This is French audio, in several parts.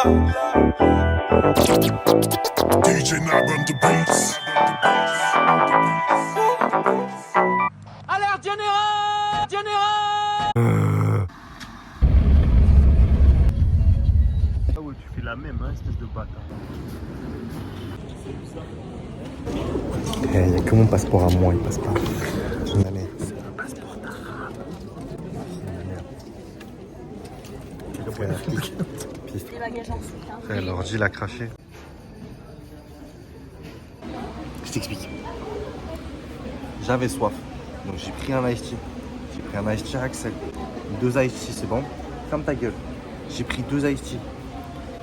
DJ Nab on the beats. Alerte générale! Générale! Ah ouais, tu fais la même, hein, espèce de bâtard. Il n'y a que mon passeport à moi, il passe pas. Allez. C'est un passeport d'arabe. Les bagages en soute, hein. L'ordi l'a craché. Je t'explique. J'avais soif, donc j'ai pris un iced tea. J'ai pris un iced tea Axel. 2 iced tea, c'est bon? Ferme ta gueule. J'ai pris 2 iced tea.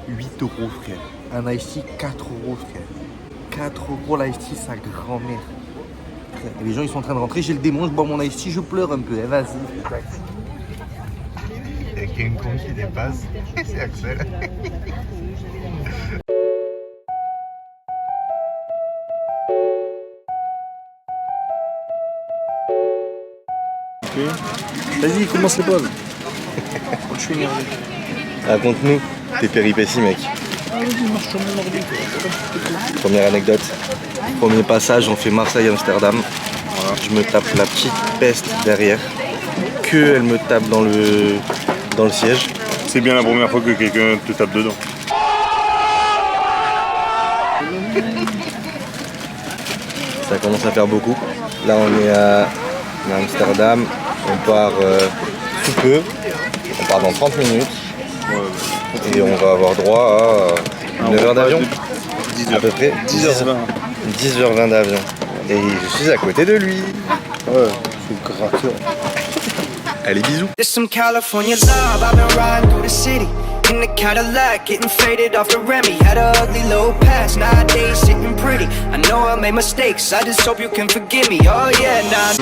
8 € frère. Un iced tea, 4 € frère. 4 € l'iced tea, sa grand-mère. Et les gens ils sont en train de rentrer, j'ai le démon, je bois mon iced tea, je pleure un peu. Eh, vas-y. Et King Kong qui dépasse, c'est Axel. Vas-y, commence les pauses. Je suis énervé. Raconte-nous tes péripéties, mec. Première anecdote. Premier passage, on fait Marseille-Amsterdam. Voilà. Je me tape la petite peste derrière. Que elle me tape dans le siège. C'est bien la première fois que quelqu'un te tape dedans. Ça commence à faire beaucoup. Là, on est à Amsterdam. On part sous peu. On part dans 30 minutes. Et on va avoir droit à 9 heures d'avion. 10 À peu près 10h20. 10h20 d'avion. Et je suis à côté de lui. Ouais, c'est grave. Allez, bisous. There's some California love, I've been riding through the city in the Cadillac, getting faded off the Remy. Had a ugly little past, nowadays sitting pretty. I know I made mistakes, I just hope you can forgive me. Oh yeah, nah.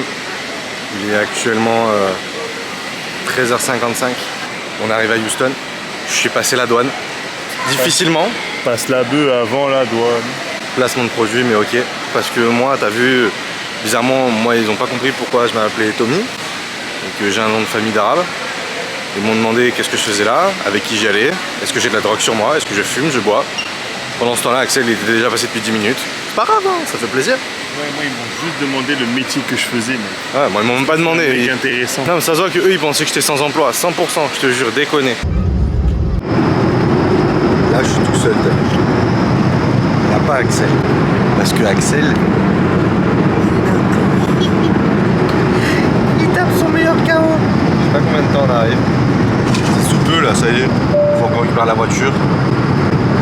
Il est actuellement 13h55. On arrive à Houston. Je suis passé la douane. Difficilement. Passe la bœuf avant la douane. Placement de produit, mais ok. Parce que moi, t'as vu, bizarrement, moi, ils ont pas compris pourquoi je m'appelais Tommy. Et que j'ai un nom de famille d'arabe. Ils m'ont demandé qu'est-ce que je faisais là, avec qui j'y allais, est-ce que j'ai de la drogue sur moi, est-ce que je fume, je bois. Pendant ce temps-là, Axel il était déjà passé depuis 10 minutes. C'est pas grave, hein, ça fait plaisir. Ouais, moi, ils m'ont juste demandé le métier que je faisais, mais. Ouais, moi, ils m'ont même pas demandé. C'est intéressant. Non, mais ça se voit qu'eux, ils pensaient que j'étais sans emploi, 100%, je te jure, déconner. Là, je suis tout seul, t'as vu. Il n'y a pas Axel. Parce que Axel, il tape son meilleur KO. Je sais pas combien de temps on arrive. C'est sous peu là, ça y est. Faut qu'on récupère la voiture.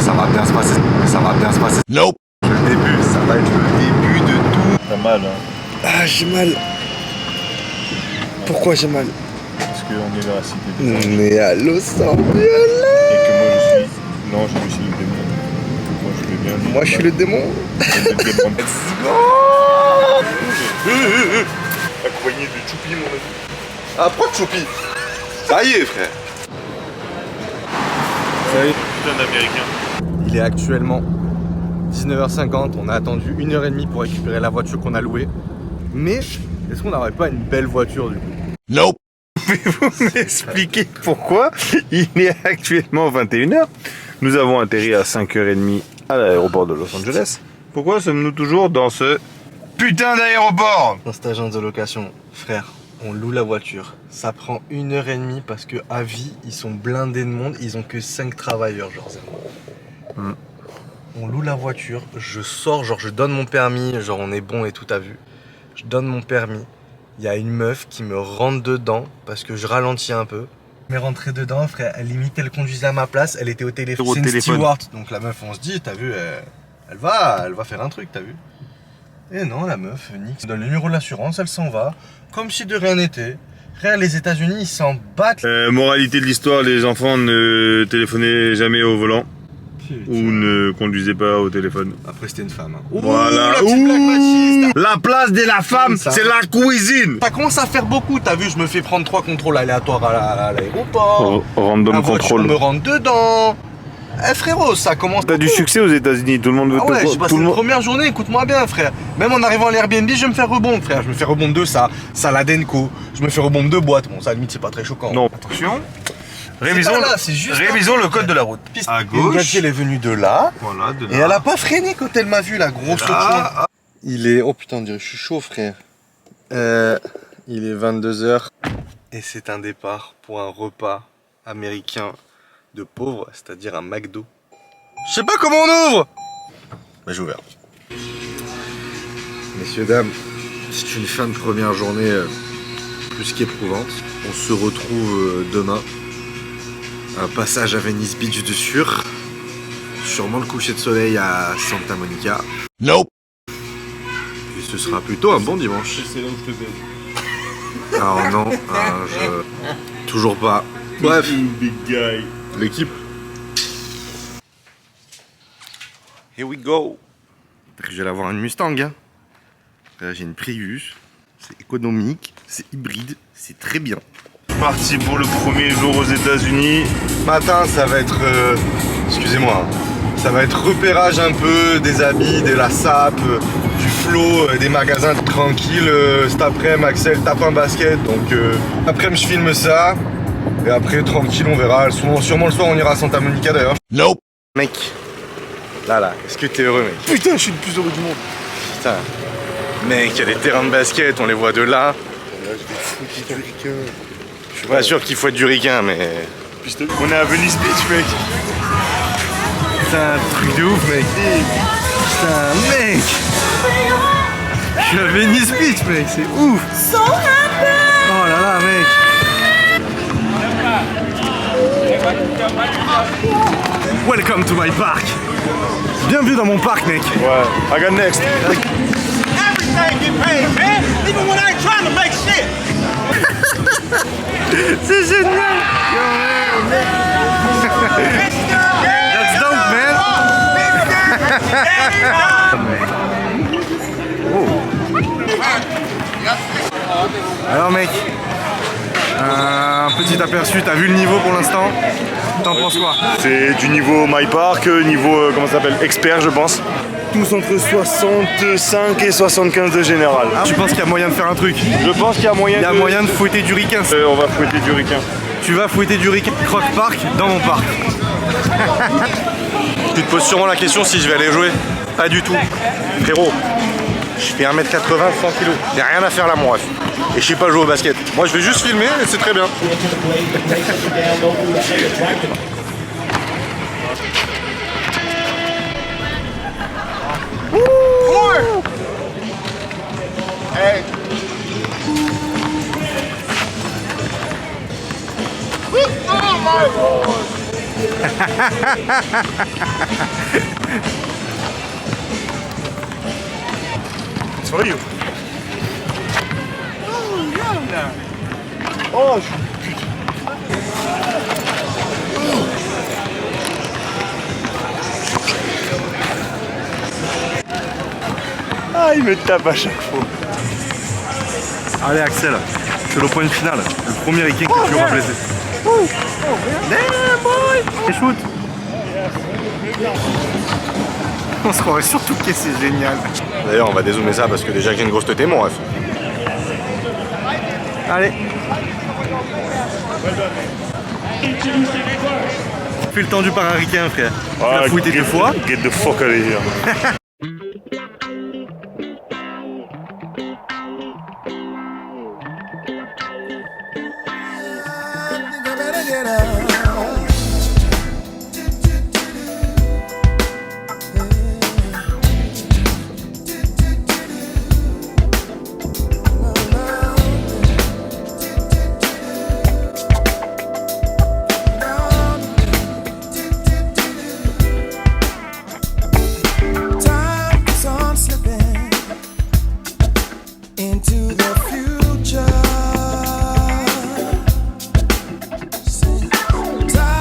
Ça va bien se passer. Ça va bien se passer. Nope. Le début, ça va être le début de tout. T'as mal, hein. Ah, j'ai mal. Pourquoi j'ai mal? Parce qu'on est dans la cité des anges. On est à Los Angeles. Et que moi je suis. Non, je suis le démon. Moi je suis bien. Moi, je suis le démon. Le démon. La poignée de Choupi, mon ami. Ah, pourquoi Choupi? Ça y est, frère. Ça y est, putain d'américain. Il est actuellement 19h50. On a attendu 1h30 pour récupérer la voiture qu'on a louée. Mais est-ce qu'on n'aurait pas une belle voiture du coup? Nope. Pouvez-vous m'expliquer pourquoi il est actuellement 21h? Nous avons atterri à 5h30 à l'aéroport de Los Angeles. Pourquoi sommes-nous toujours dans ce putain d'aéroport? Dans cette agence de location, frère, on loue la voiture. Ça prend 1h30 parce que à vie, ils sont blindés de monde. Ils ont que 5 travailleurs, genre zéro. On loue la voiture, je sors, genre je donne mon permis, genre on est bon et tout, t'as vu. Je donne mon permis. Il y a une meuf qui me rentre dedans parce que je ralentis un peu. Elle m'est rentrée dedans, frère. Elle limite, elle conduisait à ma place. Elle était au téléphone. Au C'est une téléphone. steward. Donc la meuf, on se dit, t'as vu, elle va faire un truc, t'as vu. Et non, la meuf, nique. Elle donne le numéro de l'assurance, elle s'en va. Comme si de rien n'était. Frère, les États-Unis, ils s'en battent. Moralité de l'histoire, les enfants ne téléphonaient jamais au volant ou ne conduisez pas au téléphone. Après, c'était une femme. Hein. Voilà. La petite blague machiste. La place de la femme, Ça. c'est la cuisine. Ça commence à faire beaucoup, t'as vu, je me fais prendre 3 contrôles aléatoires à l'aéroport. Random La voiture control. me rentre dedans. Eh frérot, ça commence. T'as du succès aux États-Unis, tout le monde veut Ah ouais, j'ai passé tout le une monde. première journée, écoute-moi bien, frère. Même en arrivant à l'Airbnb, je vais me faire rebond, frère. Je me fais rebond de ça, Saladenko. Je me fais rebond de boîte. Bon, ça, à la limite, c'est pas très choquant. Non. Attention. Révisons, pas là, c'est juste révisons le code de la route. À gauche. Gatier, elle est venue de là. Voilà, de là. Et elle a pas freiné quand elle m'a vu, la grosse Là. Il est... Oh putain, on dirait que je suis chaud, frère. Il est 22h. Et c'est un départ pour un repas américain de pauvres, c'est-à-dire un McDo. Je sais pas comment on ouvre. Mais j'ai ouvert. Messieurs, dames, c'est une fin de première journée plus qu'éprouvante. On se retrouve demain. Un passage à Venice Beach de sûr. Sûrement le coucher de soleil à Santa Monica. Nope. Et ce sera plutôt un bon dimanche. C'est là où je te baise. Alors non, toujours pas. Bref, Big guy. l'équipe. Here we go. Je vais aller avoir une Mustang. Hein. Là, j'ai une Prius. C'est économique, c'est hybride, c'est très bien. Parti pour le premier jour aux États-Unis. Matin, ça va être, excusez-moi, ça va être repérage un peu des habits, de la SAP, du flow, des magasins tranquilles. Cet après-midi, Axel tape un basket, donc après je filme ça. Et après, tranquille, on verra. Sûrement le soir, on ira à Santa Monica d'ailleurs. Nope. Mec, là, est-ce que t'es heureux, mec? Putain, je suis le plus heureux du monde. Putain, mec, il y a des terrains de basket, on les voit de là. Là, je vais foutre du ricain. Je suis pas sûr qu'il faut être du ricain, mais... On est à Venice Beach, mec. C'est un truc de ouf, mec. Putain, mec. Je suis à Venice Beach, mec, c'est ouf. Oh là là, mec. Welcome to my park. Bienvenue dans mon parc, mec. Ouais, I got next. Everything get paid, man. Even when I ain't trying to make shit. C'est génial. That's dope, man. Alors, mec, un petit aperçu, t'as vu le niveau pour l'instant? T'en penses quoi? C'est du niveau My Park, niveau, comment ça s'appelle, expert, je pense. Tous entre 65 et 75 de général. Tu penses qu'il y a moyen de faire un truc? Je pense qu'il y a moyen Il y a moyen de fouetter du ricain. On va fouetter du ricain. Tu vas fouetter du ricain Croc Park dans mon parc. Tu te poses sûrement la question si je vais aller jouer. Pas du tout. Frérot, je fais 1m80, 100 kg. J'ai rien à faire là, moi. Et je sais pas jouer au basket. Moi, je vais juste filmer et c'est très bien. Hey. Oh my Lord. It's for you. Oh, hell no. Oh, ah, il me tape à chaque fois. Allez, Axel, c'est le point final. Le premier ricain que tu auras blessé. Damn, boy! Et shoot! On se croirait surtout que c'est génial. D'ailleurs, on va dézoomer ça parce que déjà que j'ai une grosse tête, mon ref. Allez. Fais le tendu par un ricain, frère. Tu l'as fouetté deux fois. Get the fuck out of here. Into the future. Time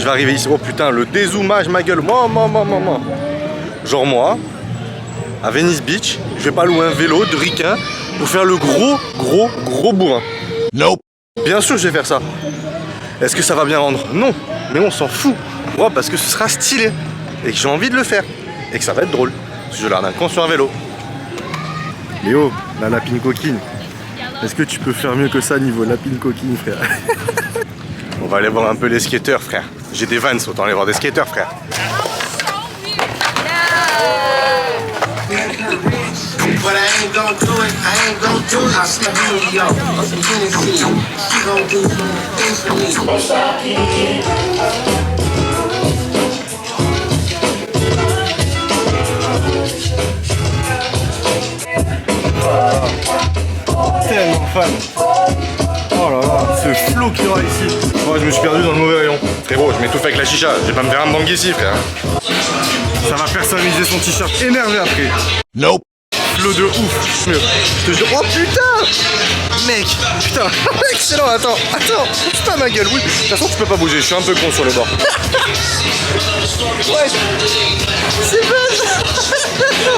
je vais arriver ici. Oh putain, le dézoomage, ma gueule. Moi. Genre moi, à Venice Beach, je vais pas louer un vélo de ricain pour faire le gros bourrin. Nope. Bien sûr, je vais faire ça. Est-ce que ça va bien rendre? Non. Mais on s'en fout. Pourquoi? Parce que ce sera stylé. Et que j'ai envie de le faire. Et que ça va être drôle. Parce que je l'air d'un con sur un vélo. Léo, la lapine coquine. Est-ce que tu peux faire mieux que ça niveau lapine coquine, frère? On va aller voir un peu les skateurs, frère. J'ai des Vans, autant aller voir des skateurs, frère. But I ain't gon' do it, I ain't gon' do it. I smoke video or some Hennessy. She gon' do things for me. Tellement fan. Oh là là, ce flow qu'il y aura ici. Moi, je me suis perdu dans le mauvais rayon. Frérot, je m'étouffe avec la chicha. Je vais pas me faire un bang ici, frère. Ça va personnaliser son t-shirt énervé après. Nope. Flow de ouf. Je te jure. Oh putain. Mec, putain. Excellent, attends. Putain, ma gueule, oui. De toute façon, tu peux pas bouger. Je suis un peu con sur les bords. Ouais. C'est belle.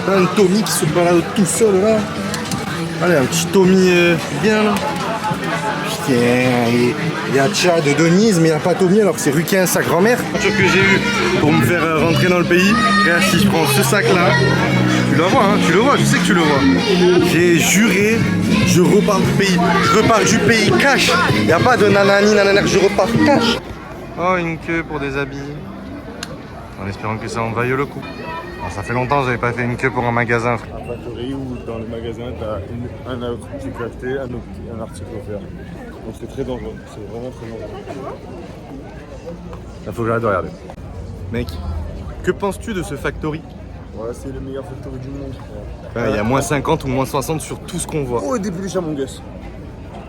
Un Tommy qui se balade tout seul là. Allez, un petit Tommy bien là. Putain, il y a Tcha de Denise, mais il n'y a pas Tommy alors que c'est Ruquin, sa grand-mère. La voiture que j'ai eue pour me faire rentrer dans le pays. Regarde, si je prends ce sac là, tu le vois, hein, tu le vois, je sais que tu le vois. J'ai juré, je repars du pays. Je repars du pays cash. Il n'y a pas de nanani, nanana, je repars cash. Oh, une queue pour des habits. En espérant que ça en vaille le coup. Alors, ça fait longtemps que j'avais pas fait une queue pour un magasin. Un factory où dans le magasin, tu as un article acheté, un article offert. Donc c'est très dangereux, c'est vraiment très dangereux. Il faut que j'arrête de regarder. Mec, que penses-tu de ce factory? Ouais, c'est le meilleur factory du monde. Il y a moins 50 ou moins 60 sur tout ce qu'on voit. Oh, des plus à mon gosse.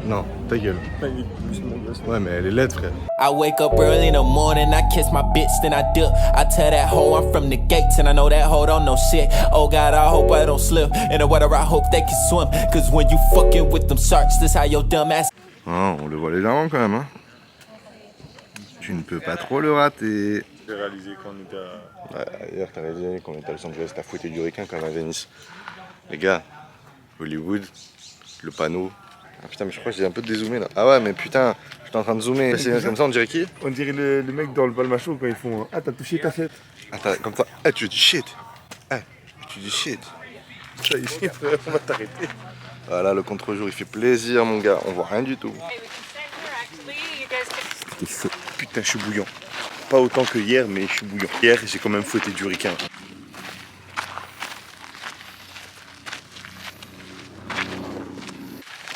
Non, ta gueule. Il est plus mon gosse. Ouais, mais elle est laide, frère. I wake up early in the morning, I kiss my bitch, then I dip. I tell that hoe I'm from the gates, and I know that hoe don't know shit. Oh God, I hope I don't slip. In the water, I hope they can swim. Cause when you fucking with them sharks, this how your dumb ass. Oh, on le voit légèrement quand même, hein. Tu ne peux pas trop le rater. J'ai réalisé qu'on était à... Ouais, hier, t'as réalisé qu'on était à Los Angeles, t'as fouetté du ricain comme à Venice. Les gars, Hollywood, le panneau. Ah putain, mais je crois que j'ai un peu dézoomé là. Ah ouais, mais putain, je suis en train de zoomer. C'est comme ça, on dirait qui? On dirait le mec dans le Balmacho quand ils font ah, t'as touché ta fête. Attends, comme ça. Eh, tu dis shit. Eh, tu dis shit. Ça y est, on va t'arrêter. Voilà, le contre-jour, il fait plaisir, mon gars. On voit rien du tout. C'était chaud. Putain, je suis bouillant. Pas autant que hier, mais je suis bouillant. Hier, j'ai quand même fouetté du ricain.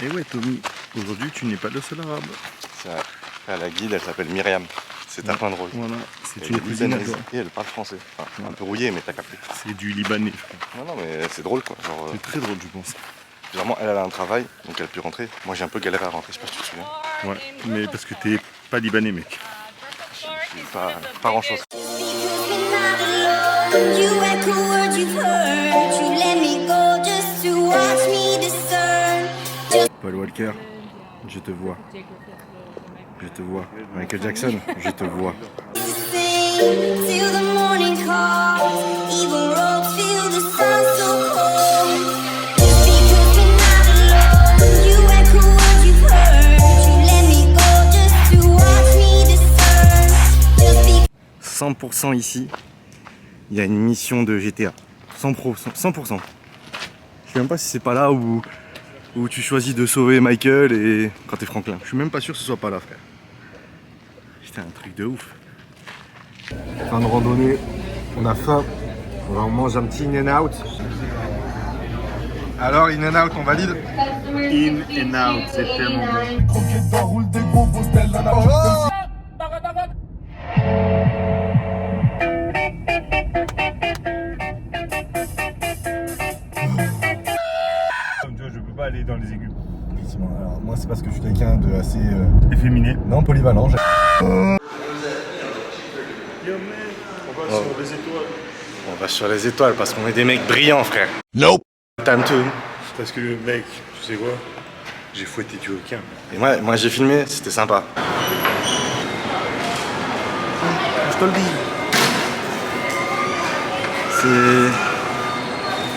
Et ouais, Tommy, aujourd'hui, tu n'es pas le seul arabe. Ça, la guide, elle s'appelle Myriam. C'est un point de rose. Voilà, c'est Elle une est cousine à libanaise toi. et elle parle français. Enfin, un peu rouillé, mais t'as capté. C'est du Libanais, je crois. Non, mais c'est drôle quoi. Genre, C'est très drôle, je pense. bizarrement, elle a un travail, donc elle a pu rentrer. Moi, j'ai un peu galéré à rentrer, je sais pas si tu te souviens. Ouais, mais parce que t'es pas Libanais, mec. J'ai pas grand chose. You echo words you've heard. You let me go just to watch me discern. Paul Walker, je te vois. Je te vois. Michael Jackson, je te vois. Sing till the morning comes. Even rogues feel the sun so cold. Just because we're not alone. You echo words you've heard. You let me go just to watch me discern. Just because 100% ici, il y a une mission de GTA. 100%. 100%. Je sais même pas si c'est pas là où tu choisis de sauver Michael et quand t'es Franklin. Je suis même pas sûr que ce soit pas là, frère. Putain, un truc de ouf. Fin de randonnée, on a faim. On mange un petit In-N-Out. Alors, In-N-Out, on valide? In and out, c'est tellement bon. Je peux pas aller dans les aigus. Alors, moi, c'est parce que je suis quelqu'un de assez Efféminé. non polyvalent. Yo man, on va sur les étoiles. On va sur les étoiles parce qu'on est des mecs brillants, frère. Nope. Time to. Parce que mec, tu sais quoi? J'ai fouetté du requin. Et moi j'ai filmé, c'était sympa. te le dis.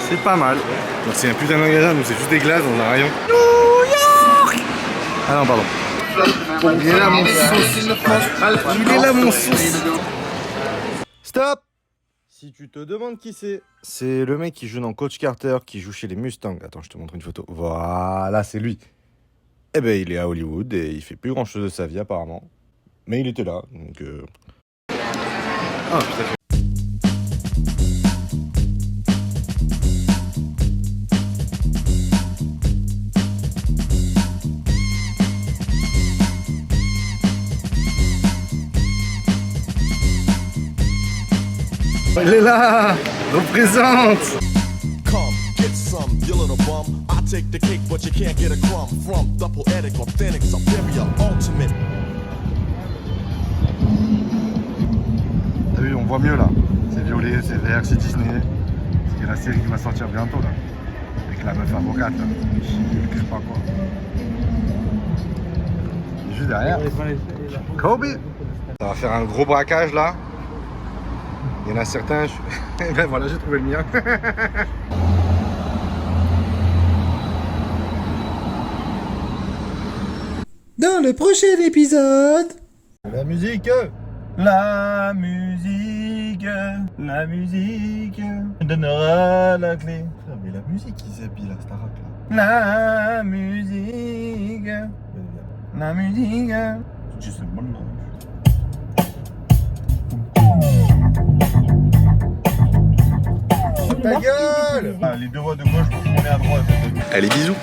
C'est pas mal. Donc c'est un putain de magasin, donc c'est juste des glaces dans un rayon. New York. Ah non, pardon. Il est là mon sauce. Il est là mon sauce. Stop. Si tu te demandes qui c'est le mec qui joue dans Coach Carter, qui joue chez les Mustangs. Attends, je te montre une photo. Voilà, c'est lui. Eh ben, il est à Hollywood et il fait plus grand chose de sa vie apparemment. Mais il était là, donc. Ah putain. Il est là, représente. Come, get some, you little bum. I take the cake, but you can't get a crumb from the poetic, authentic, superior, ultimate. T'as vu, on voit mieux là. C'est violet, c'est vert, c'est Disney. C'est la série qui va sortir bientôt là. Avec la meuf avocate là. Je sais pas quoi. Et juste derrière. Kobe. Ça va faire un gros braquage là. Il y en a certains. Ben voilà, j'ai trouvé le mien. Dans le prochain épisode. La musique donnera la clé. Frère, mais la musique qu'ils habillent là, Starac là. La musique. Je sais pas le nom. Ta gueule. Ah, les deux voies de gauche pour tourner à droite. Allez, bisous.